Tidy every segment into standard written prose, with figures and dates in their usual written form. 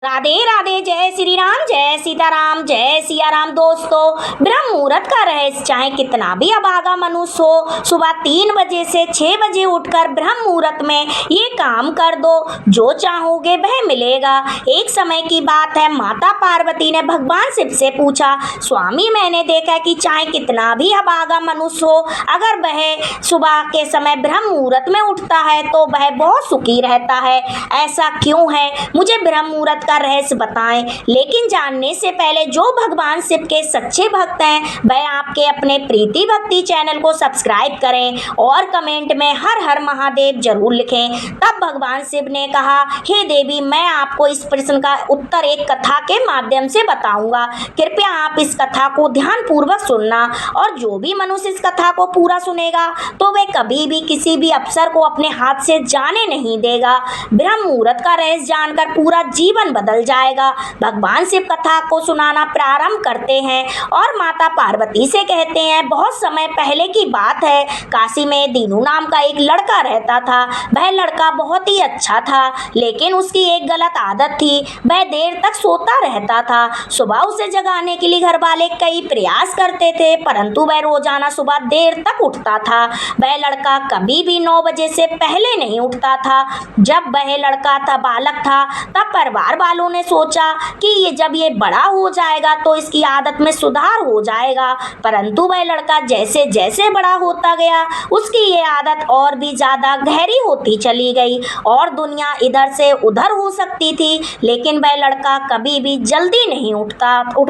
राधे राधे। जय श्री राम, जय सीताराम, जय सिया राम। दोस्तों, ब्रह्म मुहूर्त का रहस्य चाहे कितना भी अभागा मनुष्य हो, सुबह 3 बजे से 6 बजे उठकर ब्रह्म मुहूर्त में ये काम कर दो, जो चाहोगे वह मिलेगा। एक समय की बात है, माता पार्वती ने भगवान शिव से पूछा, स्वामी मैंने देखा कि चाहे कितना भी अभागा मनुष्य हो, अगर वह सुबह के समय ब्रह्म मुहूर्त में उठता है तो वह बहुत सुखी रहता है। ऐसा क्यों है? मुझे ब्रह्म मुहूर्त का रहस्य बताएं। लेकिन जानने से पहले जो भगवान शिव के सच्चे भक्त हैं वह आपके अपने प्रीति भक्ति चैनल को सब्सक्राइब करें और कमेंट में हर हर महादेव जरूर लिखें। तब भगवान शिव ने कहा, हे देवी, मैं आपको इस प्रश्न का उत्तर एक कथा के माध्यम से बताऊंगा। कृपया आप इस कथा को ध्यान पूर्वक सुनना, और जो भी मनुष्य इस कथा को पूरा सुनेगा तो वह कभी भी किसी भी अफसर को अपने हाथ से जाने नहीं देगा। ब्रह्म मुहूर्त का रहस्य जानकर पूरा जीवन बदल जाएगा। भगवान शिव कथा को सुनाना प्रारंभ करते हैं और माता पार्वती से कहते हैं, बहुत समय पहले की बात है, काशी में दीनू नाम का एक लड़का रहता था। वह लड़का बहुत ही अच्छा था, लेकिन उसकी एक गलत आदत थी, वह देर तक सोता रहता था। सुबह उसे जगाने के लिए घर वाले कई प्रयास करते थे, परंतु वह रोजाना सुबह देर तक उठता था। वह लड़का कभी भी 9 बजे से पहले नहीं उठता था। जब वह लड़का था बालक था, तब परिवार वालों ने सोचा कि जब ये बड़ा हो जाएगा तो इसकी आदत में सुधार हो जाएगा, परंतु वह लड़का जैसे जैसे बड़ा होता गया उसकी ये आदत और भी ज्यादा गहरी होती चली गई और दुनिया इधर से उधर हो सकती थी, लेकिन वह लड़का कभी भी जल्दी नहीं उठ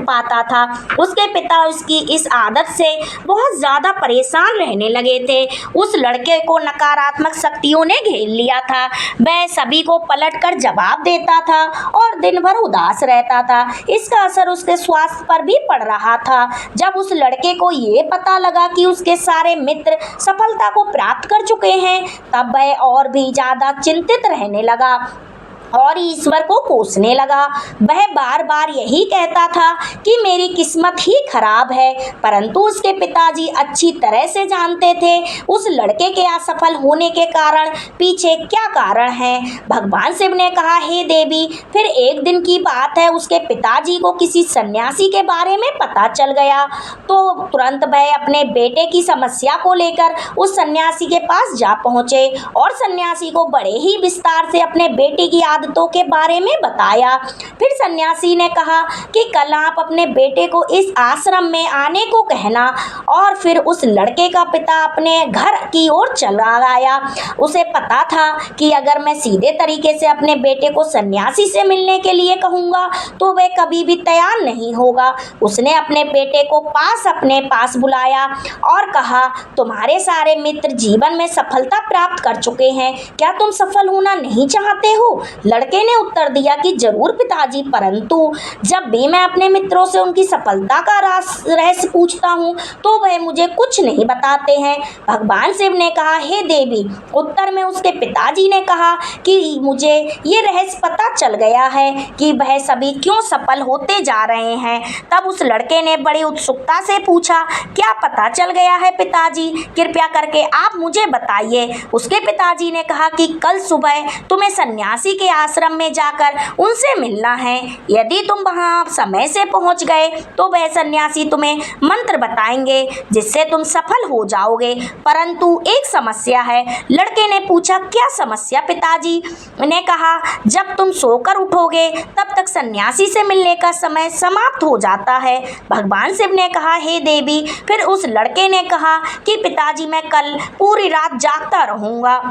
पाता था। उसके पिता उसकी इस आदत से बहुत ज्यादा परेशान रहने लगे थे। उस लड़के को नकारात्मक शक्तियों ने घेर लिया था। वह सभी को पलटकर जवाब देता था और दिन भर उदास रहता था। इसका असर उसके स्वास्थ्य पर भी पड़ रहा था। जब उस लड़के को ये पता लगा कि उसके सारे मित्र सफलता को प्राप्त कर चुके हैं, तब वह और भी ज्यादा चिंतित रहने लगा और ईश्वर को कोसने लगा। वह बार बार यही कहता था कि मेरी किस्मत ही खराब है, परंतु उसके पिताजी अच्छी तरह से जानते थे उस लड़के के असफल होने के कारण पीछे क्या कारण है। भगवान शिव ने कहा, हे देवी, फिर एक दिन की बात है, उसके पिताजी को किसी सन्यासी के बारे में पता चल गया, तो तुरंत वह अपने बेटे की समस्या को लेकर उस सन्यासी के पास जा पहुंचे और सन्यासी को बड़े ही विस्तार से अपने बेटे की आदतों के बारे में बताया। फिर सन्यासी ने कहा कि कल आप अपने बेटे को इस आश्रम में आने को कहना, और फिर उस लड़के का पिता अपने घर की ओर चला आया। उसे पता था कि अगर मैं सीधे तरीके से अपने बेटे को सन्यासी से मिलने के लिए कहूँगा तो वह कभी भी तैयार नहीं होगा। उसने अपने बेटे को अपने पास बुलाया और कहा, तुम्हारे सारे मित्र जीवन में सफलता प्राप्त कर चुके हैं, क्या तुम सफल होना नहीं चाहते हो? लड़के ने उत्तर दिया कि जरूर पिताजी, परंतु जब भी मैं अपने मित्रों से उनकी सफलता का रहस्य पूछता हूँ तो वह मुझे कुछ नहीं बताते हैं। भगवान शिव ने कहा, हे देवी, उत्तर में उसके पिताजी ने कहा कि मुझे ये रहस्य पता चल गया है कि वह सभी क्यों सफल होते जा रहे हैं। तब उस लड़के ने बड़ी उत्सुकता से पूछा, क्या पता चल गया है पिताजी? कृपया करके आप मुझे बताइए। उसके पिताजी ने कहा कि कल सुबह तुम्हें सन्यासी के आश्रम में जाकर उनसे मिलना है। यदि तुम वहां समय से पहुंच गए तो वह सन्यासी तुम्हें मंत्र बताएंगे जिससे तुम सफल हो जाओगे, परंतु एक समस्या है। लड़के ने पूछा, क्या समस्या पिताजी? ने कहा, जब तुम सोकर उठोगे तब तक सन्यासी से मिलने का समय समाप्त हो जाता है। भगवान शिव ने कहा, हे देवी, फिर उस लड़के ने कहा कि पिताजी, मैं कल पूरी रात जागता रहूंगा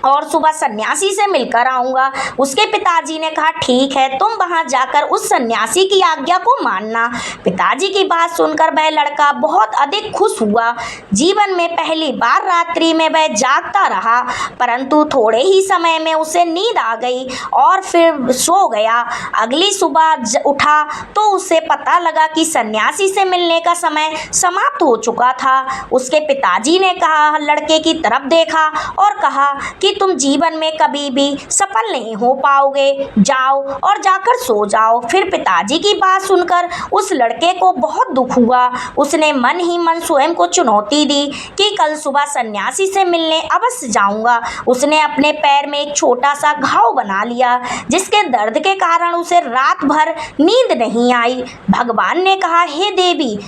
और सुबह सन्यासी से मिलकर आऊँगा। उसके पिताजी ने कहा, ठीक है, तुम वहाँ जाकर उस सन्यासी की आज्ञा को मानना। पिताजी की बात सुनकर वह लड़का बहुत अधिक खुश हुआ। जीवन में पहली बार रात्रि में वह जागता रहा, परंतु थोड़े ही समय में उसे नींद आ गई और फिर सो गया। अगली सुबह उठा तो उसे पता लगा कि सन्यासी से मिलने का समय समाप्त हो चुका था। उसके पिताजी ने कहा, लड़के की तरफ देखा और कहा कि कि तुम जीवन में कभी भी सफल नहीं हो पाओगे, जाओ और जाकर सो जाओ। फिर पिताजी की बात सुनकर उस लड़के को बहुत दुख हुआ। उसने मन ही मन स्वयं को चुनौती दी कि कल सुबह सन्यासी से मिलने अवश्य जाऊंगा। उसने अपने पैर में एक छोटा सा घाव बना लिया, जिसके दर्द के कारण उसे रात भर नींद नहीं आई। भगवान ने कहा, हे देवी,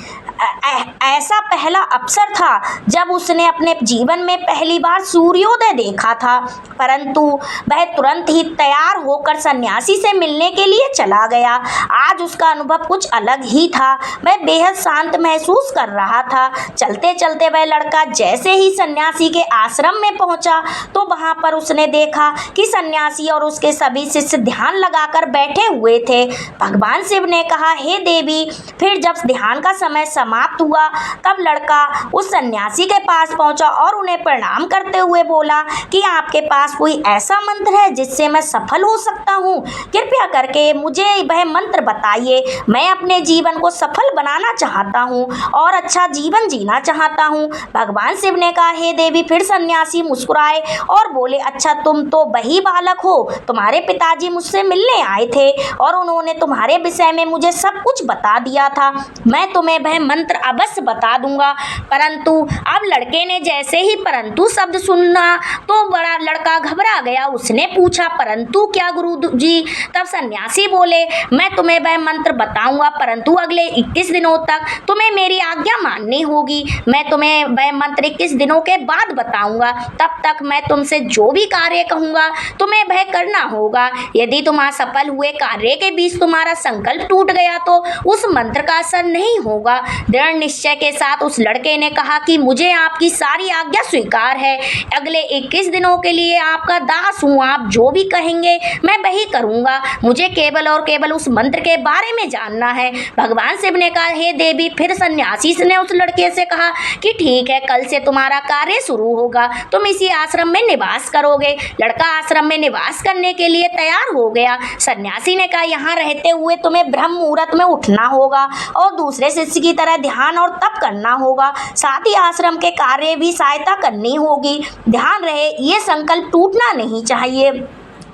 ऐसा पहला अवसर था जब उसने अपने जीवन में पहली बार सूर्योदय देखा था, परंतु वह तुरंत ही तैयार होकर सन्यासी से मिलने के लिए चला गया। आज उसका अनुभव कुछ अलग ही था। वह बेहद शांत महसूस कर रहा था। चलते चलते वह लड़का जैसे ही सन्यासी के आश्रम में पहुंचा तो वहां पर उसने देखा कि सन्यासी और उसके सभी शिष्य ध्यान लगाकर बैठे हुए थे। भगवान शिव ने कहा, हे देवी, फिर जब ध्यान का समय समाप्त हुआ तब लड़का उस सन्यासी के पास पहुंचा और उन्हें प्रणाम करते हुए बोला कि आपके पास कोई ऐसा मंत्र है जिससे मैं सफल हो सकता हूं? कृपया करके मुझे वह मंत्र बताइए। मैं अपने जीवन को सफल बनाना चाहता हूं और अच्छा जीवन जीना चाहता हूं। भगवान शिव ने कहा, हे देवी। फिर सन्यासी मुस्कुराए और बोले, अच्छा, तुम तो वही बालक हो। तुम्हारे पिताजी मुझसे मिलने आए थे और उन्होंने तुम्हारे विषय में मुझे सब कुछ बता दिया था। मैं तुम्हें वह मंत्र अवश्य बता दूंगा। परंतु अब लड़के ने जैसे ही परंतु शब्द सुना तो बड़ा लड़का घबरा गया। उसने पूछा, परंतु क्या गुरुजी? तब सन्यासी बोले, मैं तुम्हें वह मंत्र बताऊंगा, परंतु अगले 21 दिनों तक तुम्हें मेरी आज्ञा माननी होगी। मैं तुम्हें वह मंत्र 21 दिनों के बाद बताऊंगा। तब तक मैं तुमसे जो भी कार्य कहूंगा तुम्हें वह करना होगा। यदि तुम असफल हुए कार्य के बीच तुम्हारा संकल्प टूट गया तो उस मंत्र का असर नहीं होगा। दृढ़ निश्चय के साथ उस लड़के ने कहा कि मुझे आपकी सारी आज्ञा स्वीकार है। अगले 21 दिनों के लिए आपका दास हूँ। आप जो भी कहेंगे मैं वही करूँगा। मुझे केवल और केवल उस मंत्र के बारे में जानना है। भगवान शिव ने कहा, हे देवी। फिर सन्यासी ने उस लड़के से कहा कि ठीक है, कल से तुम्हारा कार्य शुरू होगा। तुम इसी आश्रम में निवास करोगे। लड़का आश्रम में निवास करने के लिए तैयार हो गया। सन्यासी ने कहा, यहाँ रहते हुए तुम्हें ब्रह्म मुहूर्त में उठना होगा और दूसरे शिष्य की तरह ध्यान और तप करना होगा। साथ ही आश्रम के कार्य भी सहायता करनी होगी। ध्यान रहे, ये संकल्प टूटना नहीं चाहिए।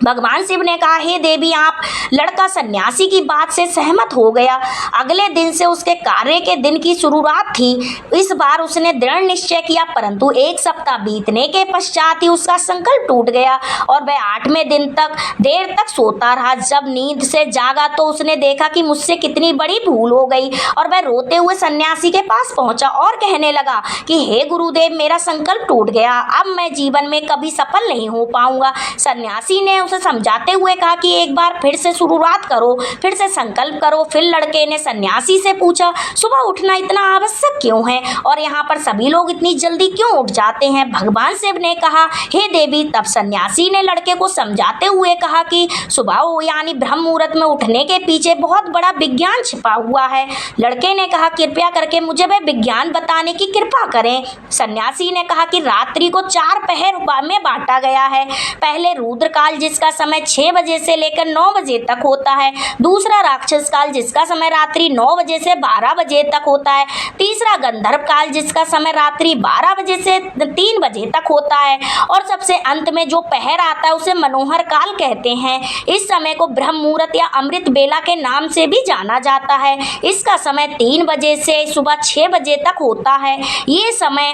भगवान शिव ने कहा, हे देवी, आप। लड़का सन्यासी की बात से सहमत हो गया। अगले दिन से उसके कार्य के दिन की शुरुआत थी। इस बार उसने दृढ़ निश्चय किया, परंतु 1 सप्ताह बीतने के पश्चात ही उसका संकल्प टूट गया और वह 8वें दिन तक देर तक सोता रहा। जब नींद से जागा तो उसने देखा कि मुझसे कितनी बड़ी भूल हो गई और वह रोते हुए सन्यासी के पास पहुंचा और कहने लगा कि हे गुरुदेव, मेरा संकल्प टूट गया। अब मैं जीवन में कभी सफल नहीं हो पाऊंगा। सन्यासी ने उसे समझाते हुए कहा कि एक बार फिर से शुरुआत करो, फिर से संकल्प करो। फिर लड़के ने सन्यासी से पूछा, सुबह उठना इतना आवश्यक क्यों है और यहाँ पर सभी लोग इतनी जल्दी क्यों उठ जाते हैं? भगवान शिव ने कहा, हे देवी। तब सन्यासी ने लड़के को समझाते हुए कहा कि सुबह यानी ब्रह्म मुहूर्त में उठने के पीछे बहुत बड़ा विज्ञान छिपा हुआ है। लड़के ने कहा, कृपया करके मुझे वह विज्ञान बताने की कृपा करें। सन्यासी ने कहा कि रात्रि को 4 पहर में बांटा गया है। पहले रुद्रकाल, जिसका समय 6 बजे से लेकर 9 बजे तक होता है। दूसरा राक्षस काल, जिसका समय रात्रि 9 बजे से 12 बजे तक होता है। तीसरा गंधर्व काल, जिसका समय रात्रि 12 बजे से 3 बजे तक होता है। और सबसे अंत में जो पहर आता है उसे मनोहर काल कहते हैं। इस समय को ब्रह्म मुहूर्त या अमृत बेला के नाम से भी जाना जाता है। इसका समय 3 बजे से सुबह 6 बजे तक होता है। ये समय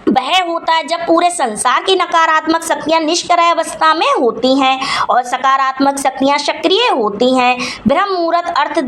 वह होता है जब पूरे संसार की नकारात्मक शक्तियां निष्क्रिय अवस्था में होती हैं और सकारात्मक शक्तियां सक्रिय होती हैं। ब्रह्म मुहूर्त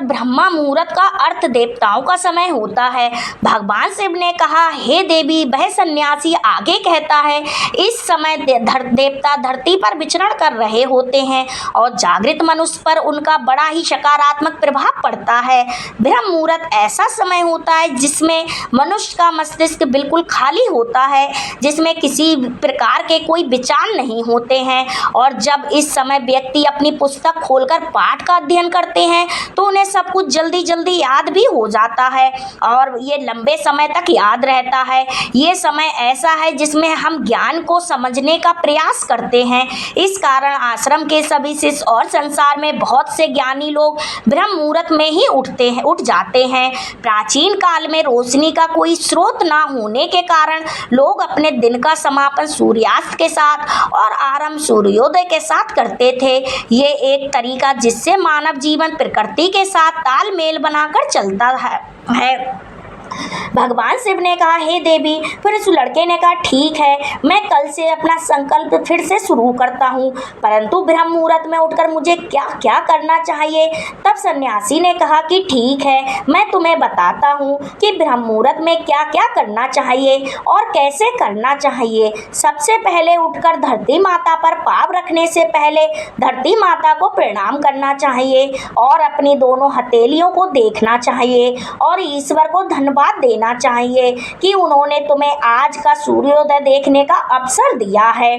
ब्रह्मा मुहूर्त का अर्थ देवताओं का समय होता है। भगवान शिव ने कहा, हे देवी। वह सन्यासी आगे कहता है, इस समय देवता धरती पर विचरण कर रहे होते हैं और जागृत मनुष्य पर उनका बड़ा ही सकारात्मक प्रभाव पड़ता है। ब्रह्म मुहूर्त ऐसा समय होता है जिसमें मनुष्य का मस्तिष्क बिल्कुल खाली होता है, जिसमें किसी प्रकार के कोई विचार नहीं होते हैं और जब इस समय व्यक्ति अपनी पुस्तक खोलकर पाठ का अध्ययन करते हैं तो उन्हें सब कुछ जल्दी जल्दी याद भी हो जाता है और ये लंबे समय तक याद रहता है। ये समय ऐसा है जिसमें हम ज्ञान को समझने का प्रयास करते हैं। इस कारण आश्रम के सभी शिष्य और संसार में बहुत से ज्ञानी लोग ब्रह्म मुहूर्त में ही उठ जाते हैं। प्राचीन काल में रोशनी का कोई स्रोत ना ना होने के कारण लोग अपने दिन का समापन सूर्यास्त के साथ और आरंभ सूर्योदय के साथ करते थे। ये एक तरीका जिससे मानव जीवन प्रकृति के साथ तालमेल बनाकर चलता है। भगवान शिव ने कहा, हे देवी। फिर उस लड़के ने कहा, ठीक है, मैं कल से अपना संकल्प फिर से शुरू करता हूँ, परंतु ब्रह्म मुहूर्त में उठकर मुझे क्या क्या करना चाहिए। तब सन्यासी ने कहा कि ठीक है, मैं तुम्हें बताता हूँ कि ब्रह्म मुहूर्त में क्या क्या करना चाहिए और कैसे करना चाहिए। सबसे पहले उठकर धरती माता पर पाँव रखने से पहले धरती माता को प्रणाम करना चाहिए और अपनी दोनों हथेलियों को देखना चाहिए और ईश्वर को धन्यवाद देना चाहिए कि उन्होंने तुम्हें आज का सूर्योदय देखने का अवसर दिया है।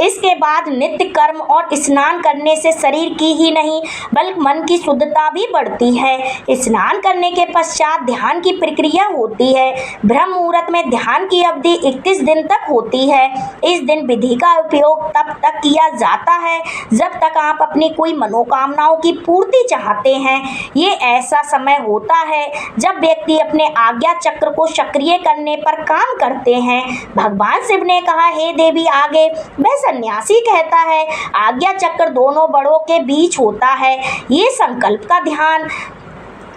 इसके बाद नित्य कर्म और स्नान करने से शरीर की ही नहीं बल्कि मन की शुद्धता भी बढ़ती है। स्नान करने के पश्चात ध्यान की प्रक्रिया होती है। ब्रह्म मुहूर्त में ध्यान की अवधि 21 दिन तक होती है। इस दिन विधि का उपयोग तब तक किया जाता है जब तक आप अपनी कोई मनोकामनाओं की पूर्ति चाहते हैं। ये ऐसा समय होता है जब व्यक्ति अपने आज्ञा चक्र को सक्रिय करने पर काम करते हैं। भगवान शिव ने कहा, हे देवी, आगे वह सन्यासी कहता है, आज्ञा चक्र दोनों बड़ों के बीच होता है। ये संकल्प का ध्यान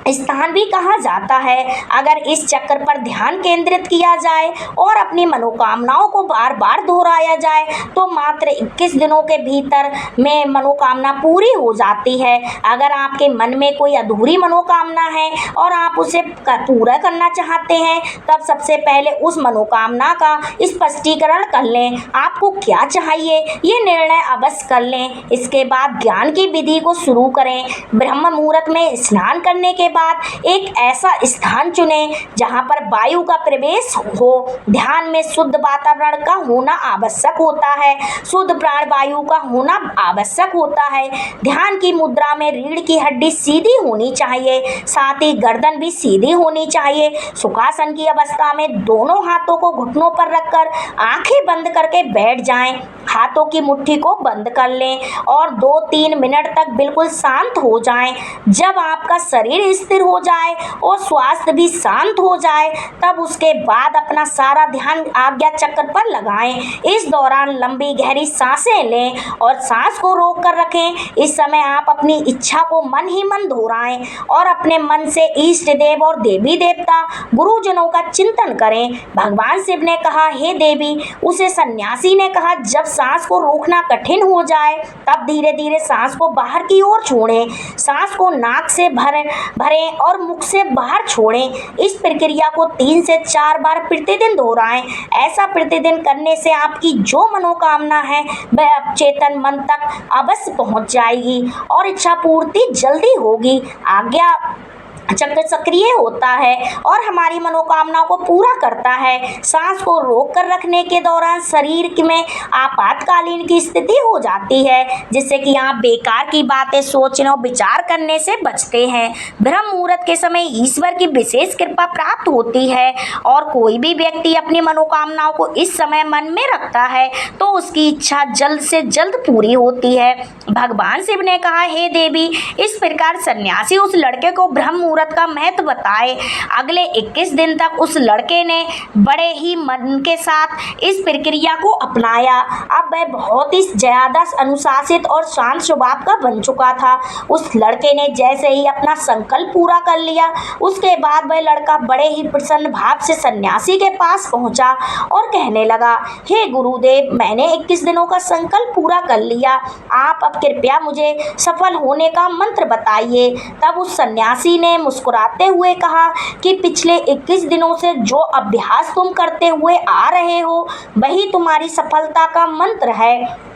स्थान भी कहा जाता है। अगर इस चक्र पर ध्यान केंद्रित किया जाए और अपनी मनोकामनाओं को बार बार दोहराया जाए तो मात्र 21 दिनों के भीतर में मनोकामना पूरी हो जाती है। अगर आपके मन में कोई अधूरी मनोकामना है और आप उसे पूरा करना चाहते हैं, तब सबसे पहले उस मनोकामना का स्पष्टीकरण कर लें। आपको क्या चाहिए, ये निर्णय अवश्य कर लें। इसके बाद ज्ञान की विधि को शुरू करें। ब्रह्म मुहूर्त में स्नान करने के बाद एक ऐसा स्थान चुनें जहां पर वायु का प्रवेश हो। ध्यान में शुद्ध वातावरण का होना आवश्यक होता है। शुद्ध प्राण वायु का होना आवश्यक होता है। ध्यान की मुद्रा में रीढ़ की हड्डी सीधी होनी चाहिए, साथ ही गर्दन भी सीधी होनी चाहिए। सुखासन की अवस्था में दोनों हाथों को घुटनों पर रखकर आंखें बंद करके बैठ जाएं। हाथों की मुट्ठी को बंद कर लें और 2-3 मिनट तक बिल्कुल शांत हो जाएं। जब आपका शरीर स्थिर हो जाए और स्वास्थ्य भी शांत हो जाए, तब उसके बाद अपना सारा ध्यान आज्ञा चक्र पर लगाएं। इस दौरान लंबी गहरी सांसें लें और सांस को रोक कर रखें। इस समय आप अपनी इच्छा को मन ही मन दोहराएं और अपने मन से इष्ट देव और देवी देवता गुरुजनों का चिंतन करें। भगवान शिव ने कहा, हे देवी। उसे सन्यासी ने कहा, जब सांस को रोकना कठिन हो जाए तब धीरे धीरे सांस को बाहर की ओर छोड़ें। सांस को नाक से भरें और मुख से बाहर छोड़ें। इस प्रक्रिया को 3 से 4 बार प्रतिदिन दोहराएं। ऐसा प्रतिदिन करने से आपकी जो मनोकामना है वह अवचेतन मन तक अवश्य पहुंच जाएगी और इच्छा पूर्ति जल्दी होगी। आज्ञा चक्र सक्रिय होता है और हमारी मनोकामनाओं को पूरा करता है। सांस को रोक कर रखने के दौरान शरीर में आपातकालीन की स्थिति हो जाती है, जिससे कि आप बेकार की बातें सोचने और विचार करने से बचते हैं। ब्रह्म मुहूर्त के समय ईश्वर की विशेष कृपा प्राप्त होती है और कोई भी व्यक्ति अपनी मनोकामनाओं को इस समय मन में रखता है तो उसकी इच्छा जल्द से जल्द पूरी होती है। भगवान शिव ने कहा, हे देवी। इस प्रकार सन्यासी उस लड़के को ब्रह्म मुहूर्त का महत्व बताए। अगले 21 दिन तक उस लड़के ने बड़े ही मन के साथ इस प्रक्रिया को अपनाया। अब वह बहुत ही ज्यादा अनुशासित और शांत स्वभाव का बन चुका था। उस लड़के ने जैसे ही अपना संकल्प पूरा कर लिया, उसके बाद वह लड़का बड़े ही प्रसन्न भाव से सन्यासी के पास पहुंचा और कहने लगा, हे गुरुदेव, मैंने 21 दिनों का संकल्प पूरा कर लिया। आप अब कृपया मुझे सफल होने का मंत्र बताइए। तब उस सन्यासी ने मुस्कुराते हुए कहा कि पिछले 21 दिनों से जो अभ्यास तुम करते हुए आ रहे हो वही तुम्हारी सफलता का मंत्र है।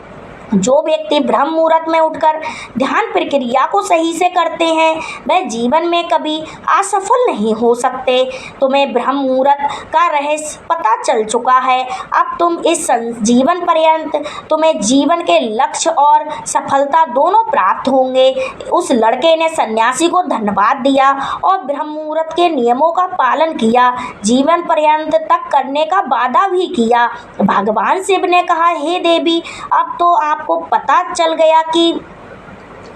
जो व्यक्ति ब्रह्म मुहूर्त में उठकर ध्यान प्रक्रिया को सही से करते हैं वह जीवन में कभी असफल नहीं हो सकते। तुम्हें ब्रह्म मुहूर्त का रहस्य पता चल चुका है। अब तुम इस जीवन पर्यंत तुम्हें जीवन के लक्ष्य और सफलता दोनों प्राप्त होंगे। उस लड़के ने सन्यासी को धन्यवाद दिया और ब्रह्म मुहूर्त के नियमों का पालन किया, जीवन पर्यंत तक करने का वादा भी किया। भगवान शिव ने कहा, हे देवी, अब तो आपको पता चल गया कि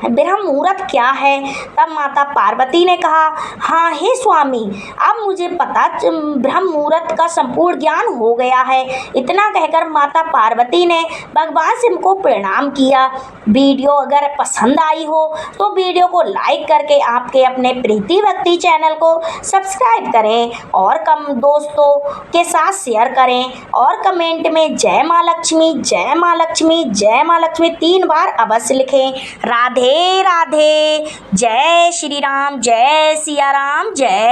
ब्रह्म मुहूर्त क्या है? तब माता पार्वती ने कहा, हाँ हे स्वामी, अब मुझे पता ब्रह्म मुहूर्त का संपूर्ण ज्ञान हो गया है। इतना कहकर माता पार्वती ने भगवान शिव को प्रणाम किया। वीडियो अगर पसंद आई हो तो वीडियो को लाइक करके आपके अपने प्रीति भक्ति चैनल को सब्सक्राइब करें और कम दोस्तों के साथ शेयर करें और कमेंट में जय माँ लक्ष्मी, जय माँ लक्ष्मी, जय माँ लक्ष्मी 3 बार अवश्य लिखें। राधे राधे। जय श्री राम, जय सिया राम, जय